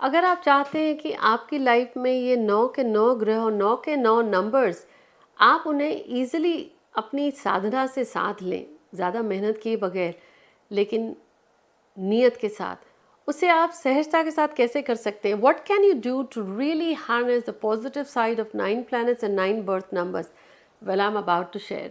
अगर आप चाहते हैं कि आपकी लाइफ में ये 9 के 9 ग्रह और 9 के 9 नंबर्स आप उन्हें ईजिली अपनी साधना से साध लें, ज़्यादा मेहनत किए बगैर, लेकिन नियत के साथ, उसे आप सहजता के साथ कैसे कर सकते हैं? What can you do to really harness the positive side of 9 planets and 9 birth numbers? Well, I'm about to share.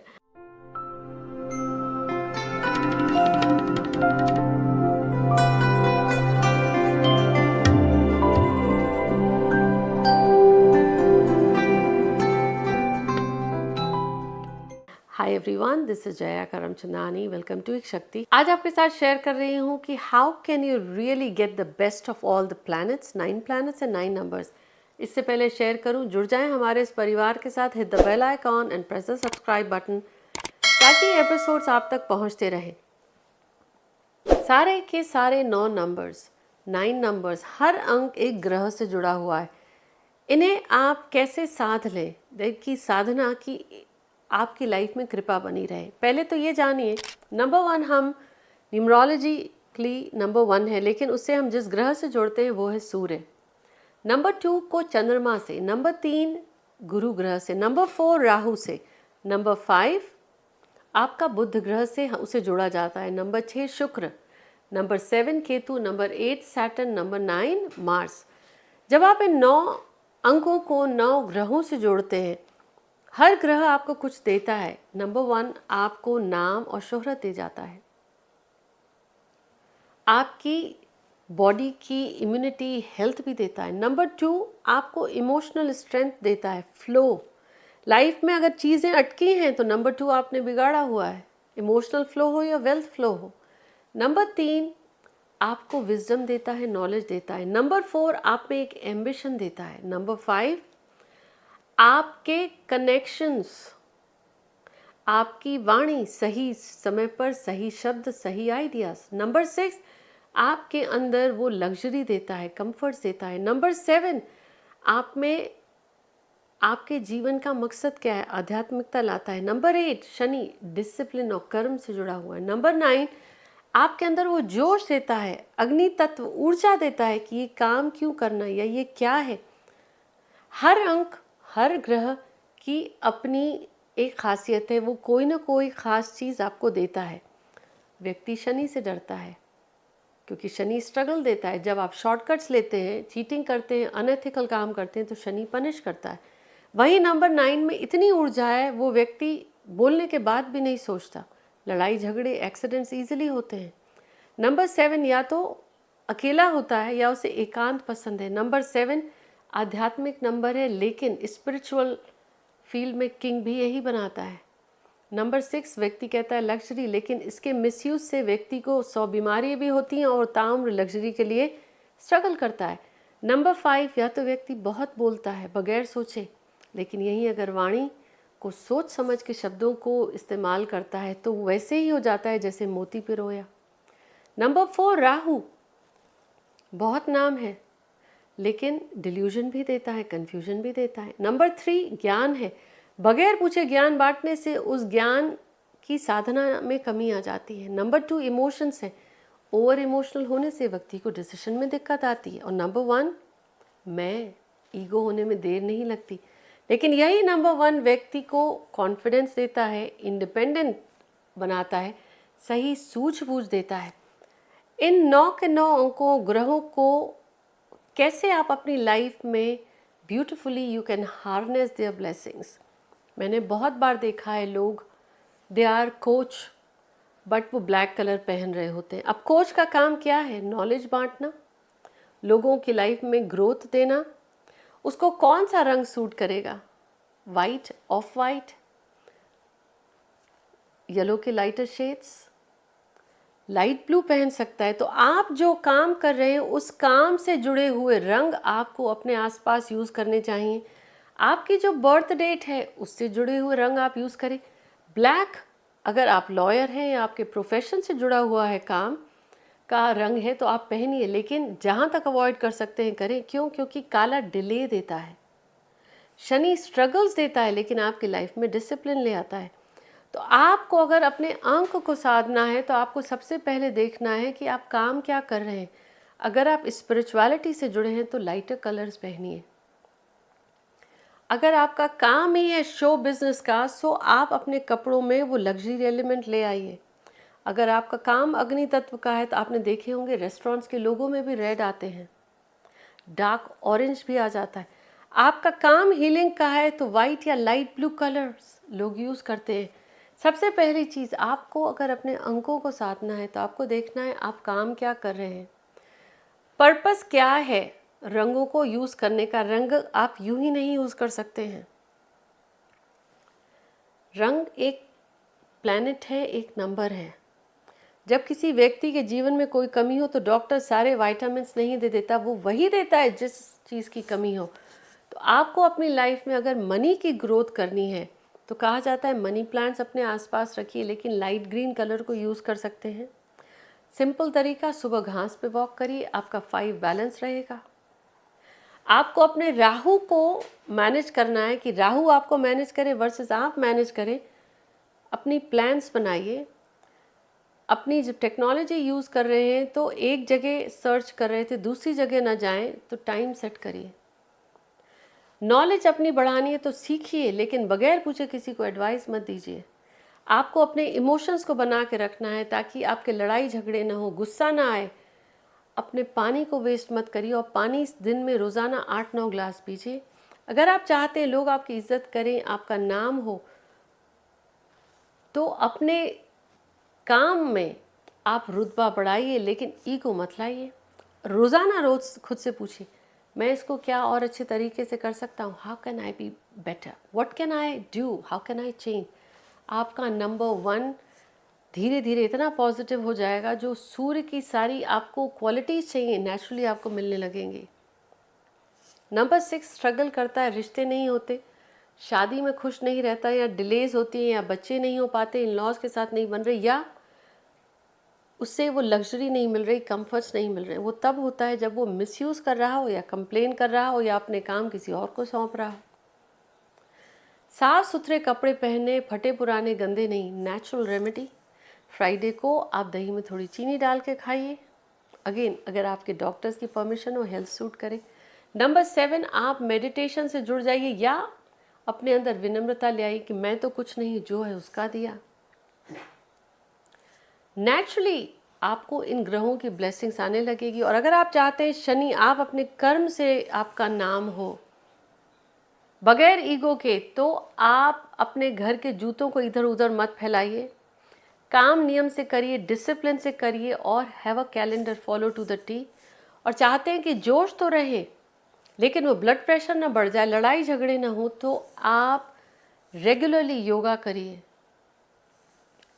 Hi everyone, this is Jaya Karamchandani. Welcome to Ek Shakti. आज आपके साथ शेयर कर रही हूँ कि how can you really get the best of all the planets, 9 planets and 9 numbers. इससे पहले share करूँ, जुड़ जाएं हमारे इस परिवार के साथ। Hit the bell icon and press the subscribe button ताकि एपिसोड्स आप तक पहुँचते रहें। सारे के सारे 9 नंबर्स, 9 नंबर्स, हर अंक एक ग्रह से जुड़ा हुआ है। इन्हें आप कैसे साध लें, देखिए साधना की आपकी लाइफ में कृपा बनी रहे। पहले तो ये जानिए, नंबर 1 हम न्यूमरोलॉजिकली नंबर 1 है, लेकिन उससे हम जिस ग्रह से जोड़ते हैं वो है सूर्य। नंबर 2 को चंद्रमा से, नंबर 3 गुरु ग्रह से, नंबर 4 राहु से, नंबर 5 आपका बुध ग्रह से उसे जोड़ा जाता है, नंबर 6 शुक्र, number 7 Ketu, number 8 Saturn, number 9 Mars. जब आप इन 9 अंकों को 9 ग्रहों से जोड़ते हैं, हर ग्रह आपको कुछ देता है। नंबर 1 आपको नाम और शोहरत दे जाता है, आपकी बॉडी की इम्यूनिटी हेल्थ भी देता है। नंबर 2 आपको इमोशनल स्ट्रेंथ देता है, फ्लो। लाइफ में अगर चीज़ें अटकी हैं तो नंबर 2 आपने बिगाड़ा हुआ है, इमोशनल फ्लो हो या वेल्थ फ्लो हो। नंबर 3 आपको विजडम देता है, नॉलेज देता है। नंबर 4 आप में एक एम्बिशन देता है। नंबर 5 आपके कनेक्शंस, आपकी वाणी, सही समय पर सही शब्द, सही आइडियाज। नंबर 6 आपके अंदर वो लग्जरी देता है, कंफर्ट देता है। नंबर 7 आप में आपके जीवन का मकसद क्या है, आध्यात्मिकता लाता है। नंबर 8 शनि, डिसिप्लिन और कर्म से जुड़ा हुआ है। नंबर 9 आपके अंदर वो जोश देता है, अग्नि तत्व, ऊर्जा देता है कि ये काम क्यों करना या ये क्या है। हर अंक, हर ग्रह की अपनी एक खासियत है, वो कोई ना कोई ख़ास चीज़ आपको देता है। व्यक्ति शनि से डरता है क्योंकि शनि स्ट्रगल देता है। जब आप शॉर्टकट्स लेते हैं, चीटिंग करते हैं, अनएथिकल काम करते हैं तो शनि पनिश करता है। वहीं नंबर 9 में इतनी ऊर्जा है, वो व्यक्ति बोलने के बाद भी नहीं सोचता। लड़ाई झगड़े, एक्सीडेंट्स ईजिली होते हैं। नंबर 7 या तो अकेला होता है या उसे एकांत पसंद है। नंबर 7 आध्यात्मिक नंबर है, लेकिन स्पिरिचुअल फील्ड में किंग भी यही बनाता है। नंबर 6 व्यक्ति कहता है लग्जरी, लेकिन इसके मिसयूज से व्यक्ति को 100 बीमारियाँ भी होती हैं और ताउम्र लग्जरी के लिए स्ट्रगल करता है। नंबर 5 या तो व्यक्ति बहुत बोलता है बगैर सोचे, लेकिन यहीं अगर वाणी को सोच समझ के शब्दों को इस्तेमाल करता है तो वैसे ही हो जाता है जैसे मोती पिरोया। नंबर 4 राहु, बहुत नाम है लेकिन डिल्यूजन भी देता है, कन्फ्यूजन भी देता है। नंबर 3 ज्ञान है, बगैर पूछे ज्ञान बांटने से उस ज्ञान की साधना में कमी आ जाती है। नंबर 2 इमोशंस है, ओवर इमोशनल होने से व्यक्ति को डिसीजन में दिक्कत आती है। और नंबर 1 मैं, ईगो होने में देर नहीं लगती, लेकिन यही नंबर 1 व्यक्ति को कॉन्फिडेंस देता है, इंडिपेंडेंट बनाता है, सही सूझबूझ देता है। इन 9 के 9 अंकों, ग्रहों को कैसे आप अपनी लाइफ में beautifully you can harness their blessings. मैंने बहुत बार देखा है, लोग दे आर कोच बट वो ब्लैक कलर पहन रहे होते हैं। अब कोच का काम क्या है? नॉलेज बांटना, लोगों की लाइफ में ग्रोथ देना। उसको कौन सा रंग सूट करेगा? वाइट, ऑफ वाइट, येलो के लाइटर शेड्स, लाइट ब्लू पहन सकता है। तो आप जो काम कर रहे हैं उस काम से जुड़े हुए रंग आपको अपने आसपास यूज़ करने चाहिए। आपकी जो बर्थ डेट है उससे जुड़े हुए रंग आप यूज़ करें। ब्लैक अगर आप लॉयर हैं या आपके प्रोफेशन से जुड़ा हुआ है, काम का रंग है तो आप पहनिए, लेकिन जहाँ तक अवॉइड कर सकते हैं करें। क्यों? क्योंकि काला डिले देता है, शनि स्ट्रगल्स देता है, लेकिन आपकी लाइफ में डिसिप्लिन ले आता है। तो आपको अगर अपने अंक को साधना है तो आपको सबसे पहले देखना है कि आप काम क्या कर रहे हैं। अगर आप स्पिरिचुअलिटी से जुड़े हैं तो लाइटर कलर्स पहनिए। अगर आपका काम ही है शो बिजनेस का, सो आप अपने कपड़ों में वो लग्जरी एलिमेंट ले आइए। अगर आपका काम अग्नि तत्व का है तो आपने देखे होंगे रेस्टोरेंट्स के लोगों में भी रेड आते हैं, डार्क ऑरेंज भी आ जाता है। आपका काम हीलिंग का है तो वाइट या लाइट ब्लू कलर्स लोग यूज़ करते हैं। सबसे पहली चीज़, आपको अगर अपने अंकों को साधना है तो आपको देखना है आप काम क्या कर रहे हैं, पर्पस क्या है। रंगों को यूज़ करने का, रंग आप यूं ही नहीं यूज़ कर सकते हैं। रंग एक प्लैनेट है, एक नंबर है। जब किसी व्यक्ति के जीवन में कोई कमी हो तो डॉक्टर सारे विटामिन्स नहीं दे देता, वो वही देता है जिस चीज़ की कमी हो। तो आपको अपनी लाइफ में अगर मनी की ग्रोथ करनी है तो कहा जाता है मनी प्लांट्स अपने आसपास रखिए, लेकिन लाइट ग्रीन कलर को यूज़ कर सकते हैं। सिंपल तरीका, सुबह घास पे वॉक करिए, आपका 5 बैलेंस रहेगा। आपको अपने राहु को मैनेज करना है कि राहु आपको मैनेज करे वर्सेस आप मैनेज करें। अपनी प्लान्स बनाइए। अपनी जब टेक्नोलॉजी यूज़ कर रहे हैं तो एक जगह सर्च कर रहे थे, दूसरी जगह ना जाएं, तो टाइम सेट करिए। नॉलेज अपनी बढ़ानी है तो सीखिए, लेकिन बगैर पूछे किसी को एडवाइस मत दीजिए। आपको अपने इमोशंस को बना के रखना है ताकि आपके लड़ाई झगड़े ना हो, गुस्सा ना आए। अपने पानी को वेस्ट मत करिए और पानी दिन में रोज़ाना 8-9 ग्लास पीजिए। अगर आप चाहते हैं लोग आपकी इज्जत करें, आपका नाम हो, तो अपने काम में आप रुतबा बढ़ाइए, लेकिन ईगो मत लाइए। रोज़ाना रोज़ खुद से पूछिए, मैं इसको क्या और अच्छे तरीके से कर सकता हूँ। How can I be better, what can I do, how can I change. आपका नंबर 1 धीरे धीरे इतना पॉजिटिव हो जाएगा, जो सूर्य की सारी आपको क्वालिटीज़ चाहिए नेचुरली आपको मिलने लगेंगी। नंबर 6 स्ट्रगल करता है, रिश्ते नहीं होते, शादी में खुश नहीं रहता, या डिलेज होती हैं, या बच्चे नहीं हो पाते, इन लॉज के साथ नहीं बन रहे, या उससे वो लग्जरी नहीं मिल रही, कंफर्ट्स नहीं मिल रहे। वो तब होता है जब वो मिसयूज़ कर रहा हो, या कंप्लेन कर रहा हो, या अपने काम किसी और को सौंप रहा हो। साफ सुथरे कपड़े पहने, फटे पुराने गंदे नहीं। नेचुरल रेमेडी, फ्राइडे को आप दही में थोड़ी चीनी डाल के खाइए। अगेन, अगर आपके डॉक्टर्स की परमिशन हो, हेल्थ सूट करे। नंबर 7, आप मेडिटेशन से जुड़ जाइए, या अपने अंदर विनम्रता ले आइए कि मैं तो कुछ नहीं, जो है उसका दिया। नेचुरली आपको इन ग्रहों की ब्लेसिंग्स आने लगेगी। और अगर आप चाहते हैं शनि आप अपने कर्म से आपका नाम हो बगैर ईगो के, तो आप अपने घर के जूतों को इधर उधर मत फैलाइए। काम नियम से करिए, डिसिप्लिन से करिए, और have a calendar follow to the T. और चाहते हैं कि जोश तो रहे लेकिन वो ब्लड प्रेशर ना बढ़ जाए, लड़ाई झगड़े ना हो, तो आप रेगुलरली योगा करिए,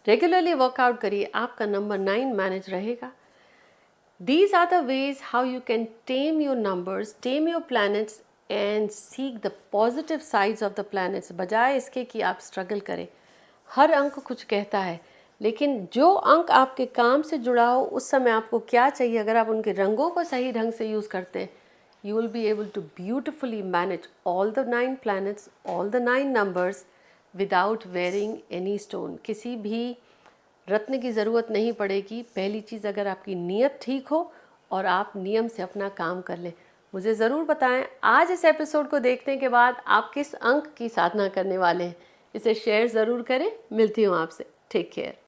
रेगुलरली वर्कआउट करिए। आपका नंबर 9 मैनेज रहेगा। These are the ways how you can tame your numbers, tame your planets and seek the positive sides of the planets, बजाय इसके कि आप स्ट्रगल करें। हर अंक कुछ कहता है, लेकिन जो अंक आपके काम से जुड़ा हो, उस समय आपको क्या चाहिए, अगर आप उनके रंगों को सही ढंग से यूज़ करते हैं, you will be able to beautifully manage all the 9 planets, all the 9 numbers without wearing any stone. किसी भी रत्न की ज़रूरत नहीं पड़ेगी। पहली चीज़, अगर आपकी नीयत ठीक हो और आप नियम से अपना काम कर लें। मुझे ज़रूर बताएं आज इस एपिसोड को देखने के बाद आप किस अंक की साधना करने वाले हैं। इसे शेयर ज़रूर करें। मिलती हूँ आपसे। Take care.